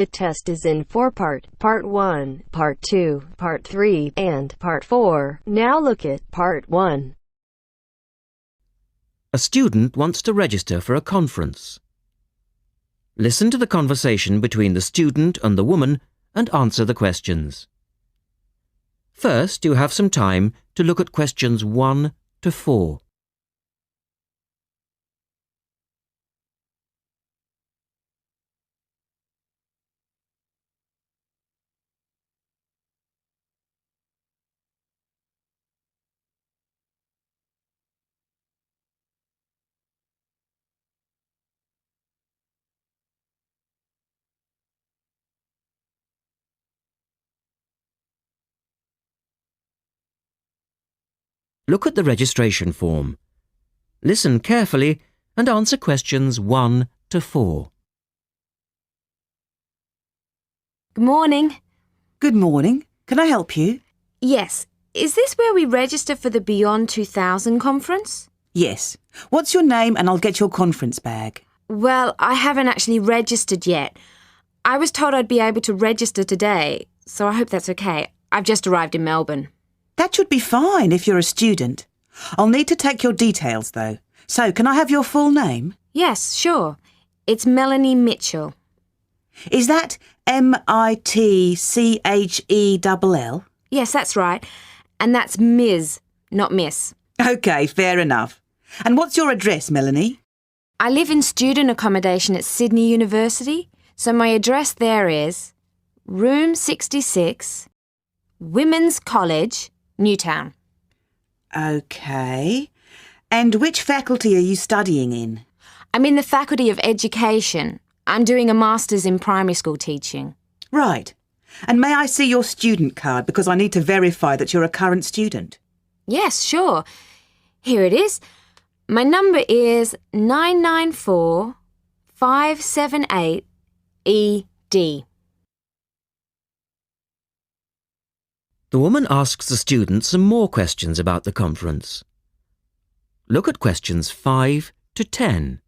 The test is in 4 parts. Part 1, Part 2, Part 3, and Part 4. Now look at Part 1. A student wants to register for a conference. Listen to the conversation between the student and the woman and answer the questions. First, you have some time to look at questions 1 to 4. Look at the registration form. Listen carefully and answer questions 1 to 4. Good morning. Good morning. Can I help you? Yes. Is this where we register for the Beyond 2000 conference? Yes. What's your name and I'll get your conference bag. Well, I haven't actually registered yet. I was told I'd be able to register today, so I hope that's okay. I've just arrived in Melbourne. That should be fine if you're a student. I'll need to take your details though. So, can I have your full name? Yes, sure. It's Melanie Mitchell. Is that Mitchell? Yes, that's right. And that's Ms., not Miss. OK, fair enough. And what's your address, Melanie? I live in student accommodation at Sydney University, so my address there is Room 66, Women's College, Newtown. OK. And which faculty are you studying in? I'm in the Faculty of Education. I'm doing a Master's in Primary School teaching. Right. And may I see your student card because I need to verify that you're a current student? Yes, sure. Here it is. My number is 994578ED. The woman asks the student some more questions about the conference. Look at questions 5 to 10.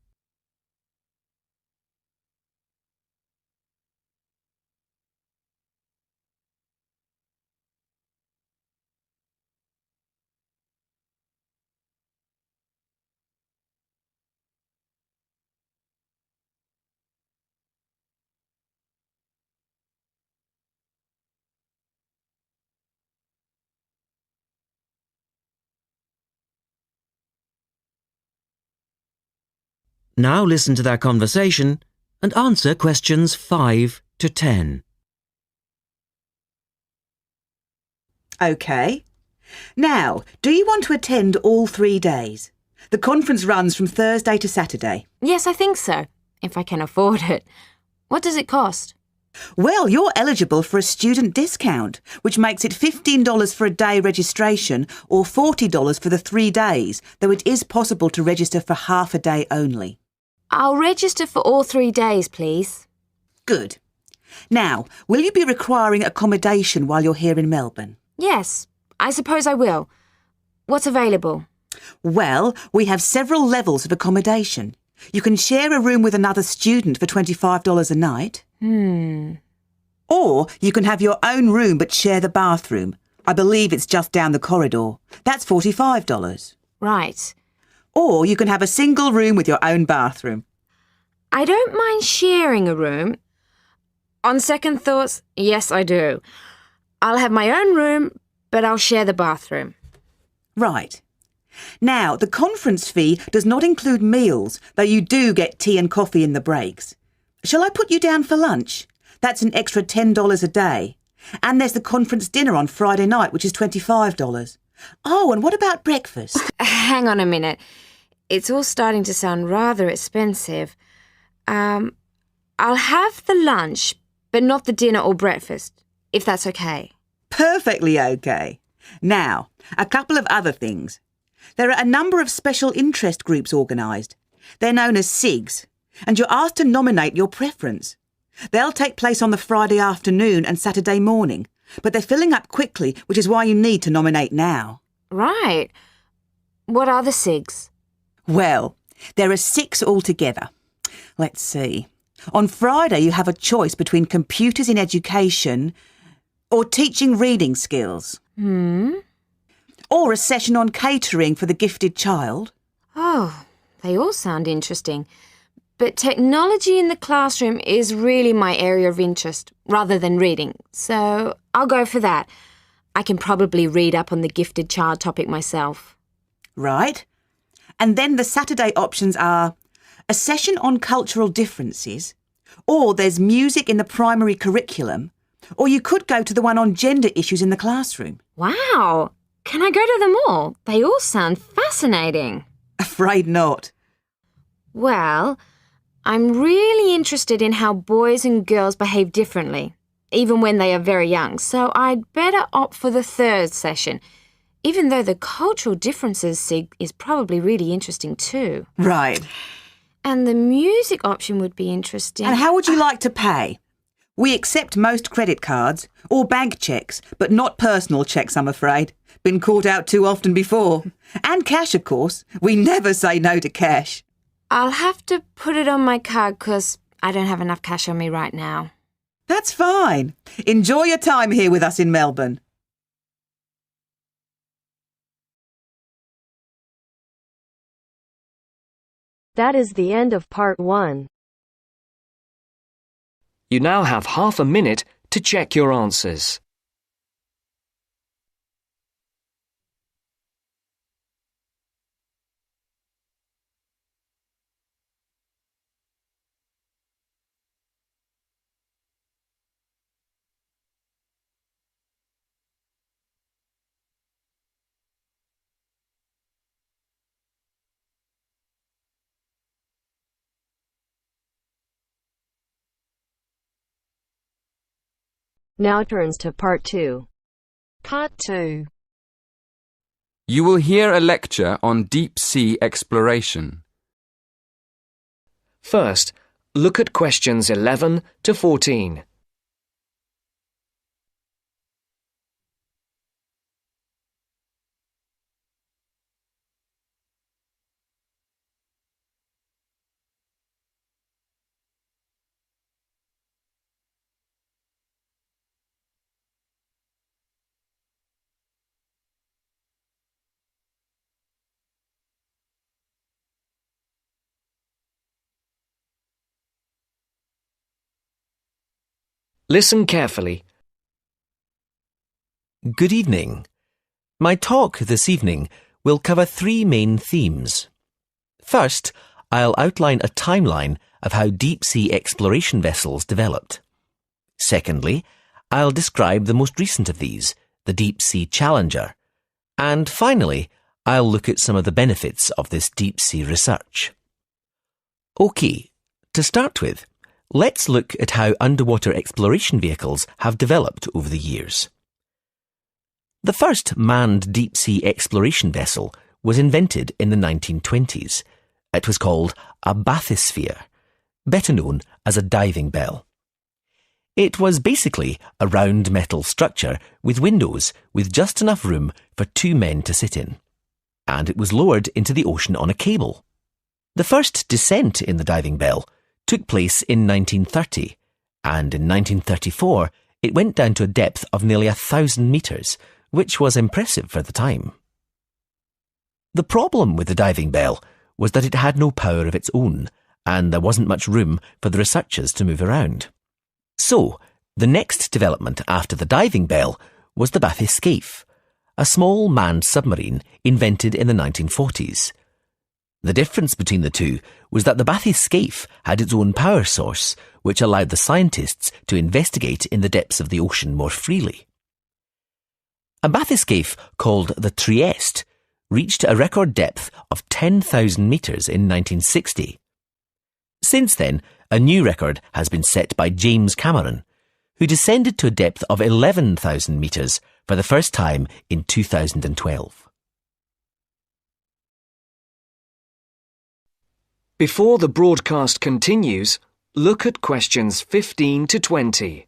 Now listen to their conversation and answer questions 5 to 10. OK. Now, do you want to attend all 3 days? The conference runs from Thursday to Saturday. Yes, I think so, if I can afford it. What does it cost? Well, you're eligible for a student discount, which makes it $15 for a day registration or $40 for the 3 days, though it is possible to register for half a day only. I'll register for all 3 days, please. Good. Now, will you be requiring accommodation while you're here in Melbourne? Yes, I suppose I will. What's available? Well, we have several levels of accommodation. You can share a room with another student for $25 a night. Or you can have your own room but share the bathroom. I believe it's just down the corridor. That's $45. Right. Or you can have a single room with your own bathroom. I don't mind sharing a room. On second thoughts, yes, I do. I'll have my own room, but I'll share the bathroom. Right. Now, the conference fee does not include meals, though you do get tea and coffee in the breaks. Shall I put you down for lunch? That's an extra $10 a day. And there's the conference dinner on Friday night, which is $25. Oh, and what about breakfast? Hang on a minute. It's all starting to sound rather expensive. I'll have the lunch, but not the dinner or breakfast, if that's okay. Perfectly okay. Now, a couple of other things. There are a number of special interest groups organised. They're known as SIGs, and you're asked to nominate your preference. They'll take place on the Friday afternoon and Saturday morning, but they're filling up quickly, which is why you need to nominate now. Right. What are the SIGs? Well, there are 6 altogether. Let's see. On Friday, you have a choice between computers in education or teaching reading skills. Or a session on catering for the gifted child. Oh, they all sound interesting. But technology in the classroom is really my area of interest, rather than reading. So I'll go for that. I can probably read up on the gifted child topic myself. Right. And then the Saturday options are a session on cultural differences, or there's music in the primary curriculum, or you could go to the one on gender issues in the classroom. Wow! Can I go to them all? They all sound fascinating. Afraid not. Well, I'm really interested in how boys and girls behave differently, even when they are very young, so I'd better opt for the third session, even though the cultural differences sig is probably really interesting too. Right. And the music option would be interesting. And how would you like to pay? We accept most credit cards or bank cheques, but not personal cheques, I'm afraid. Been caught out too often before. And cash, of course. We never say no to cash. I'll have to put it on my card because I don't have enough cash on me right now. That's fine. Enjoy your time here with us in Melbourne. That is the end of part 1. You now have half a minute to check your answers. Now turns to part 2. Part 2. You will hear a lecture on deep-sea exploration. First, look at questions 11 to 14. Listen carefully. Good evening. My talk this evening will cover 3 main themes. First, I'll outline a timeline of how deep-sea exploration vessels developed. Secondly, I'll describe the most recent of these, the Deep-Sea Challenger. And finally, I'll look at some of the benefits of this deep-sea research. OK, to start with, let's look at how underwater exploration vehicles have developed over the years. The first manned deep-sea exploration vessel was invented in the 1920s. It was called a bathysphere, better known as a diving bell. It was basically a round metal structure with windows with just enough room for 2 men to sit in. And it was lowered into the ocean on a cable. The first descent in the diving bell took place in 1930, and in 1934 it went down to a depth of nearly 1,000 metres, which was impressive for the time. The problem with the diving bell was that it had no power of its own, and there wasn't much room for the researchers to move around. So, the next development after the diving bell was the bathyscaphe, a small manned submarine invented in the 1940s. The difference between the two was that the bathyscaphe had its own power source, which allowed the scientists to investigate in the depths of the ocean more freely. A bathyscaphe called the Trieste reached a record depth of 10,000 metres in 1960. Since then, a new record has been set by James Cameron, who descended to a depth of 11,000 metres for the first time in 2012. Before the broadcast continues, look at questions 15 to 20.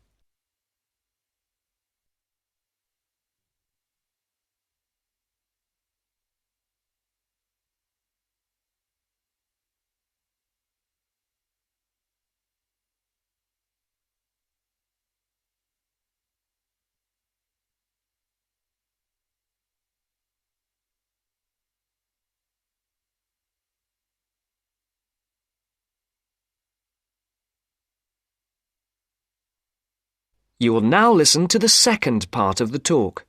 You will now listen to the second part of the talk.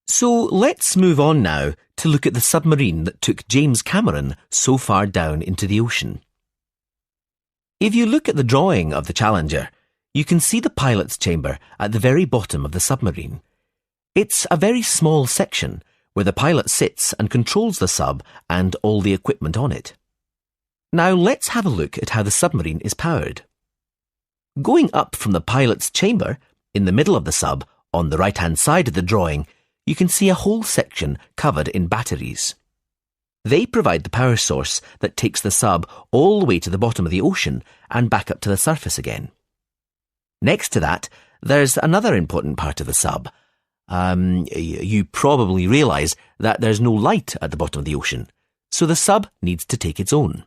So let's move on now to look at the submarine that took James Cameron so far down into the ocean. If you look at the drawing of the Challenger, you can see the pilot's chamber at the very bottom of the submarine. It's a very small section where the pilot sits and controls the sub and all the equipment on it. Now let's have a look at how the submarine is powered. Going up from the pilot's chamber, in the middle of the sub, on the right-hand side of the drawing, you can see a whole section covered in batteries. They provide the power source that takes the sub all the way to the bottom of the ocean and back up to the surface again. Next to that, there's another important part of the sub. You probably realise that there's no light at the bottom of the ocean, so the sub needs to take its own.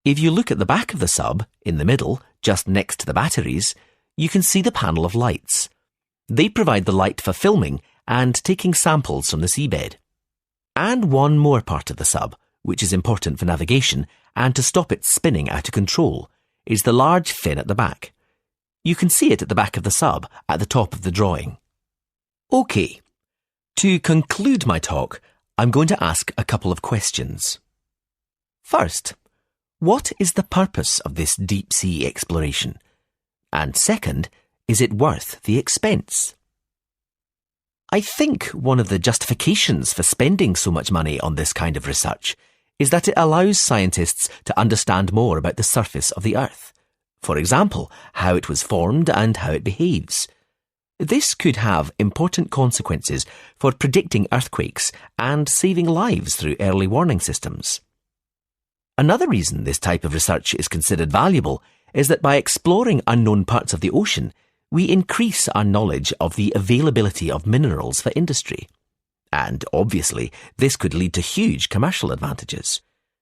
If you look at the back of the sub, in the middle, just next to the batteries, you can see the panel of lights. They provide the light for filming and taking samples from the seabed. And one more part of the sub, which is important for navigation and to stop it spinning out of control, is the large fin at the back. You can see it at the back of the sub, at the top of the drawing. OK, to conclude my talk, I'm going to ask a couple of questions. First, what is the purpose of this deep-sea exploration? And second, is it worth the expense? I think one of the justifications for spending so much money on this kind of research is that it allows scientists to understand more about the surface of the Earth. For example, how it was formed and how it behaves. This could have important consequences for predicting earthquakes and saving lives through early warning systems. Another reason this type of research is considered valuable is that by exploring unknown parts of the ocean, we increase our knowledge of the availability of minerals for industry. And obviously, this could lead to huge commercial advantages.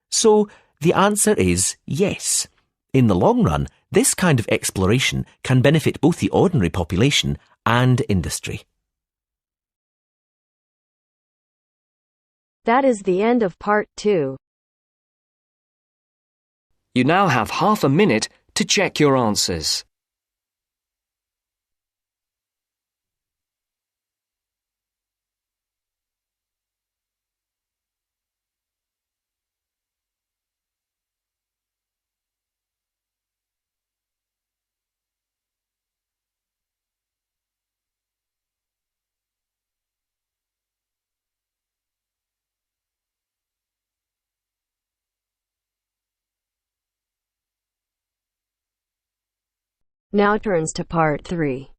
So, the answer is yes. In the long run, this kind of exploration can benefit both the ordinary population and industry. That is the end of part 2. You now have half a minute to check your answers. Now turns to part 3.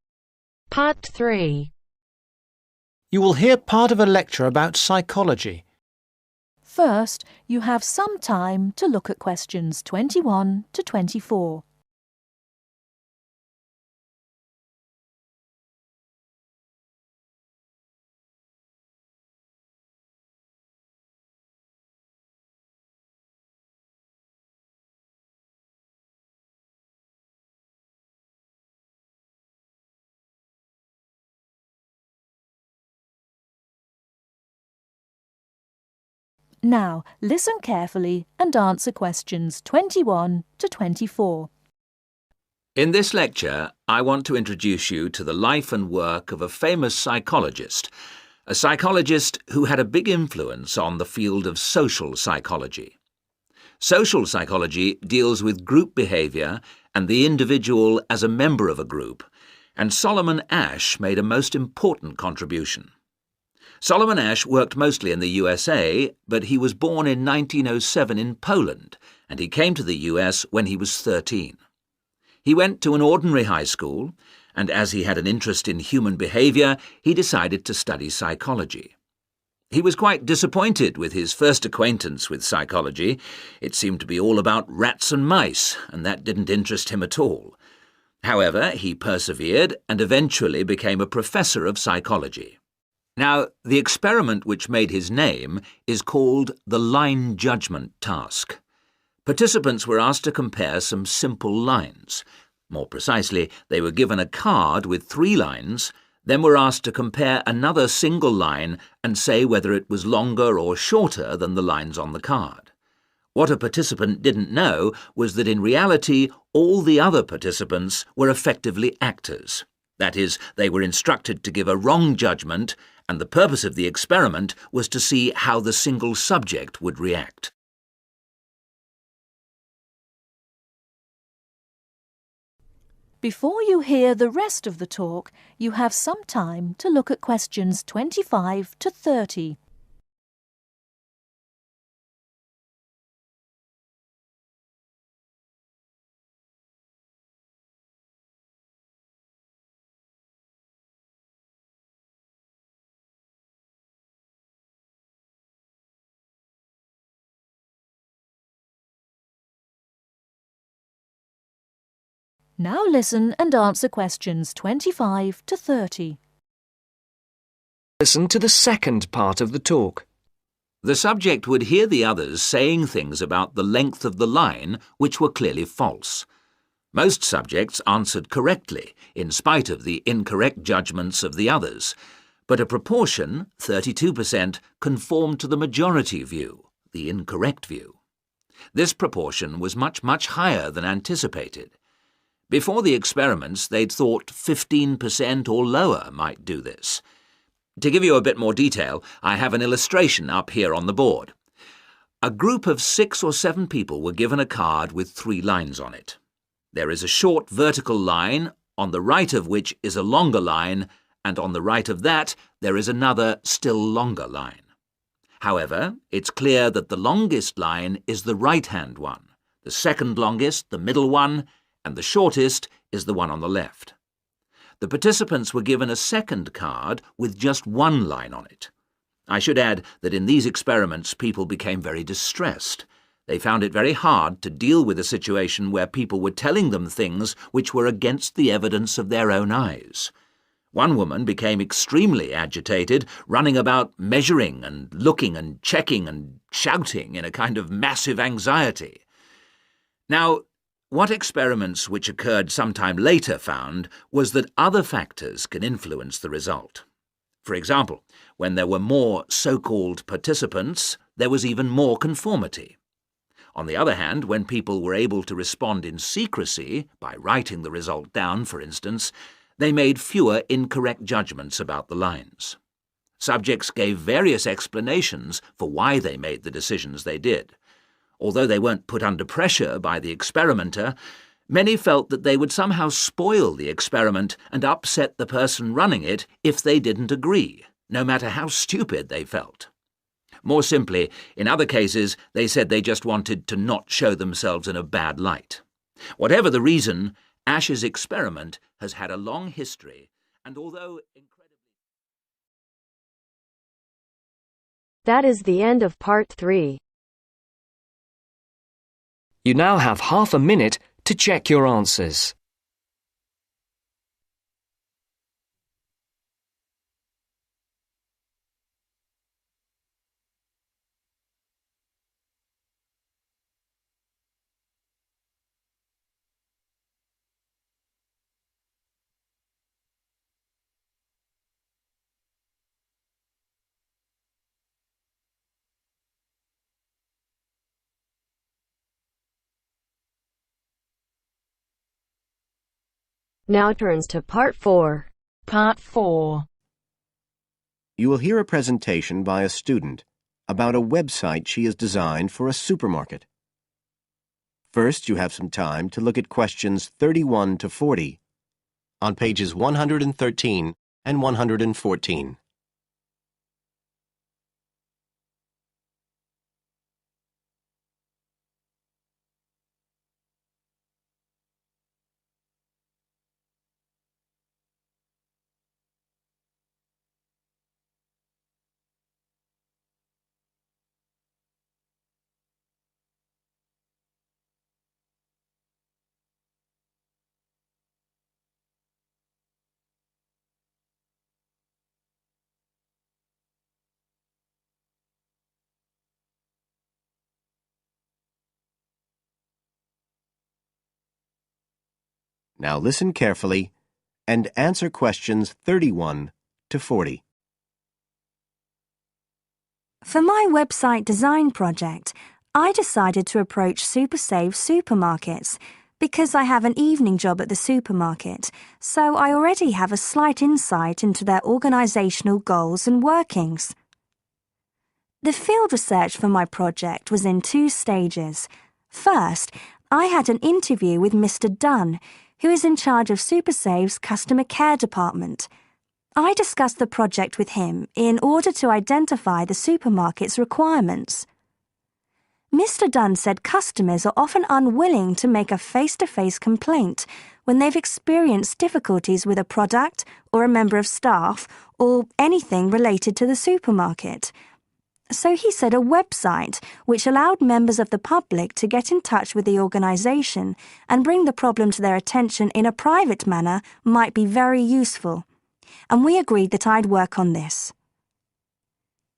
Part 3. You will hear part of a lecture about psychology. First, you have some time to look at questions 21 to 24. Now, listen carefully and answer questions 21 to 24. In this lecture, I want to introduce you to the life and work of a famous psychologist, a psychologist who had a big influence on the field of social psychology. Social psychology deals with group behaviour and the individual as a member of a group, and Solomon Asch made a most important contribution. Solomon Asch worked mostly in the USA, but he was born in 1907 in Poland, and he came to the US when he was 13. He went to an ordinary high school, and as he had an interest in human behaviour, he decided to study psychology. He was quite disappointed with his first acquaintance with psychology. It seemed to be all about rats and mice, and that didn't interest him at all. However, he persevered and eventually became a professor of psychology. Now, the experiment which made his name is called the line judgment task. Participants were asked to compare some simple lines. More precisely, they were given a card with 3 lines, then were asked to compare another single line and say whether it was longer or shorter than the lines on the card. What a participant didn't know was that in reality all the other participants were effectively actors. That is, they were instructed to give a wrong judgment, and the purpose of the experiment was to see how the single subject would react. Before you hear the rest of the talk, you have some time to look at questions 25 to 30. Now listen and answer questions 25 to 30. Listen to the second part of the talk. The subject would hear the others saying things about the length of the line which were clearly false. Most subjects answered correctly, in spite of the incorrect judgments of the others, but a proportion, 32%, conformed to the majority view, the incorrect view. This proportion was much, much higher than anticipated. Before the experiments, they'd thought 15% or lower might do this. To give you a bit more detail, I have an illustration up here on the board. A group of 6 or 7 people were given a card with 3 lines on it. There is a short vertical line, on the right of which is a longer line, and on the right of that there is another, still longer line. However, it's clear that the longest line is the right-hand one, the second longest, the middle one, and the shortest is the one on the left. The participants were given a second card with just 1 line on it. I should add that in these experiments people became very distressed. They found it very hard to deal with a situation where people were telling them things which were against the evidence of their own eyes. One woman became extremely agitated, running about measuring and looking and checking and shouting in a kind of massive anxiety. Now, what experiments which occurred sometime later found was that other factors can influence the result. For example, when there were more so-called participants, there was even more conformity. On the other hand, when people were able to respond in secrecy, by writing the result down, for instance, they made fewer incorrect judgments about the lines. Subjects gave various explanations for why they made the decisions they did. Although they weren't put under pressure by the experimenter, many felt that they would somehow spoil the experiment and upset the person running it if they didn't agree, no matter how stupid they felt. More simply, in other cases, they said they just wanted to not show themselves in a bad light. Whatever the reason, Ash's experiment has had a long history, and although incredibly... That is the end of part 3. You now have half a minute to check your answers. Now turns to part 4. Part 4. You will hear a presentation by a student about a website she has designed for a supermarket. First, you have some time to look at questions 31 to 40 on pages 113 and 114. Now listen carefully and answer questions 31 to 40. For my website design project, I decided to approach SuperSave supermarkets because I have an evening job at the supermarket, so I already have a slight insight into their organisational goals and workings. The field research for my project was in 2 stages. First, I had an interview with Mr. Dunn, who is in charge of SuperSave's customer care department. I discussed the project with him in order to identify the supermarket's requirements. Mr. Dunn said customers are often unwilling to make a face-to-face complaint when they've experienced difficulties with a product or a member of staff or anything related to the supermarket. So he said a website which allowed members of the public to get in touch with the organisation and bring the problem to their attention in a private manner might be very useful, and we agreed that I'd work on this.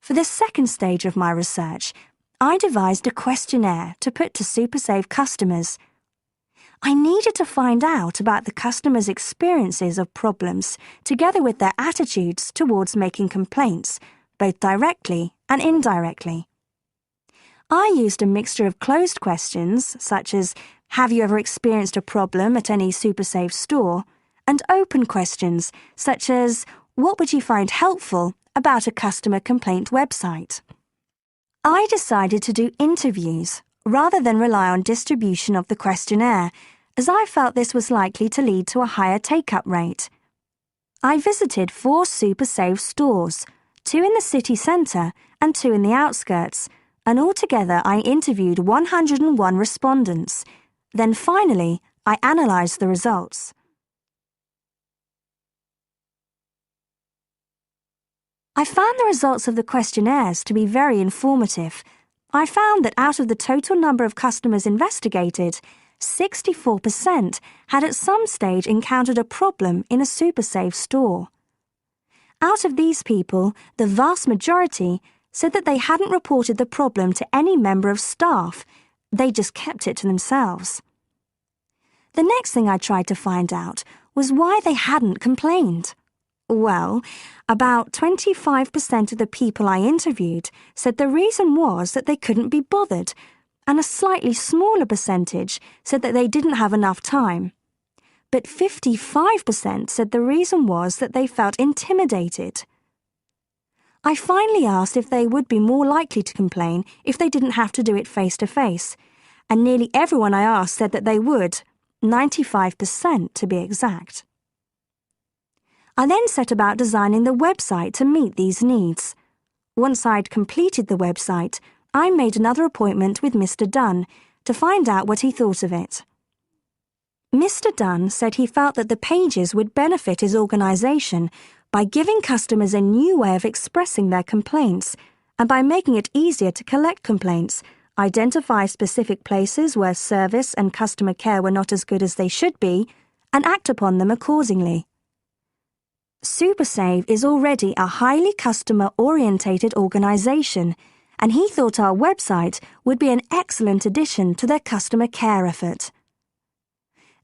For the second stage of my research, I devised a questionnaire to put to SuperSave customers. I needed to find out about the customers' experiences of problems together with their attitudes towards making complaints, both directly and indirectly. I used a mixture of closed questions, such as, have you ever experienced a problem at any SuperSave store, and open questions, such as, what would you find helpful about a customer complaint website? I decided to do interviews rather than rely on distribution of the questionnaire, as I felt this was likely to lead to a higher take-up rate. I visited 4 SuperSave stores, 2 in the city centre and 2 in the outskirts, and altogether I interviewed 101 respondents. Then finally, I analysed the results. I found the results of the questionnaires to be very informative. I found that out of the total number of customers investigated, 64% had at some stage encountered a problem in a SuperSave store. Out of these people, the vast majority said that they hadn't reported the problem to any member of staff. They just kept it to themselves. The next thing I tried to find out was why they hadn't complained. Well, about 25% of the people I interviewed said the reason was that they couldn't be bothered, and a slightly smaller percentage said that they didn't have enough time. But 55% said the reason was that they felt intimidated. I finally asked if they would be more likely to complain if they didn't have to do it face-to-face, and nearly everyone I asked said that they would, 95% to be exact. I then set about designing the website to meet these needs. Once I'd completed the website, I made another appointment with Mr. Dunn to find out what he thought of it. Mr. Dunn said he felt that the pages would benefit his organisation by giving customers a new way of expressing their complaints and by making it easier to collect complaints, identify specific places where service and customer care were not as good as they should be, and act upon them accordingly. SuperSave is already a highly customer-orientated organisation, and he thought our website would be an excellent addition to their customer care effort.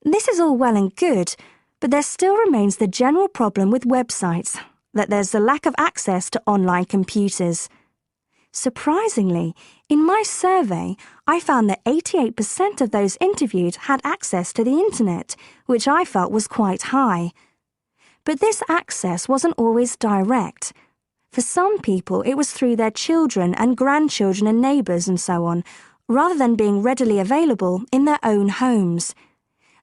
This is all well and good, but there still remains the general problem with websites, that there's a lack of access to online computers. Surprisingly, in my survey, I found that 88% of those interviewed had access to the internet, which I felt was quite high. But this access wasn't always direct. For some people, it was through their children and grandchildren and neighbours and so on, rather than being readily available in their own homes.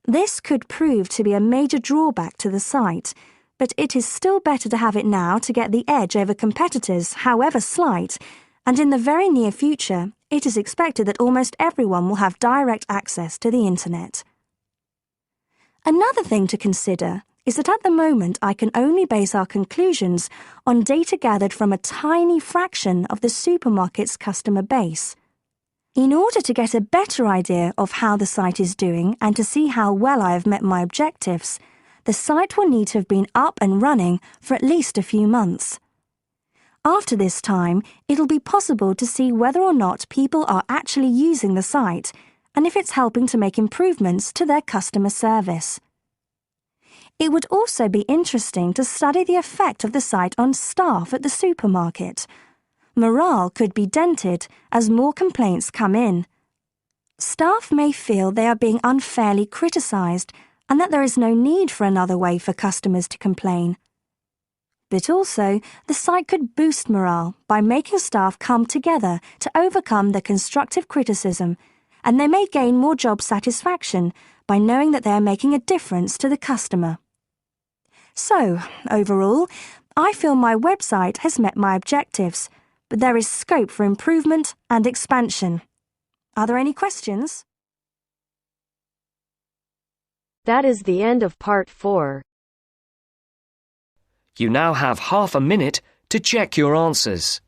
This could prove to be a major drawback to the site, but it is still better to have it now to get the edge over competitors, however slight, and in the very near future, it is expected that almost everyone will have direct access to the internet. Another thing to consider is that at the moment I can only base our conclusions on data gathered from a tiny fraction of the supermarket's customer base. In order to get a better idea of how the site is doing and to see how well I have met my objectives, the site will need to have been up and running for at least a few months. After this time, it'll be possible to see whether or not people are actually using the site and if it's helping to make improvements to their customer service. It would also be interesting to study the effect of the site on staff at the supermarket. morale could be dented as more complaints come in. Staff may feel they are being unfairly criticised and that there is no need for another way for customers to complain. But also, the site could boost morale by making staff come together to overcome the constructive criticism, and they may gain more job satisfaction by knowing that they are making a difference to the customer. So, overall, I feel my website has met my objectives, but there is scope for improvement and expansion. Are there any questions? That is the end of part 4. You now have half a minute to check your answers.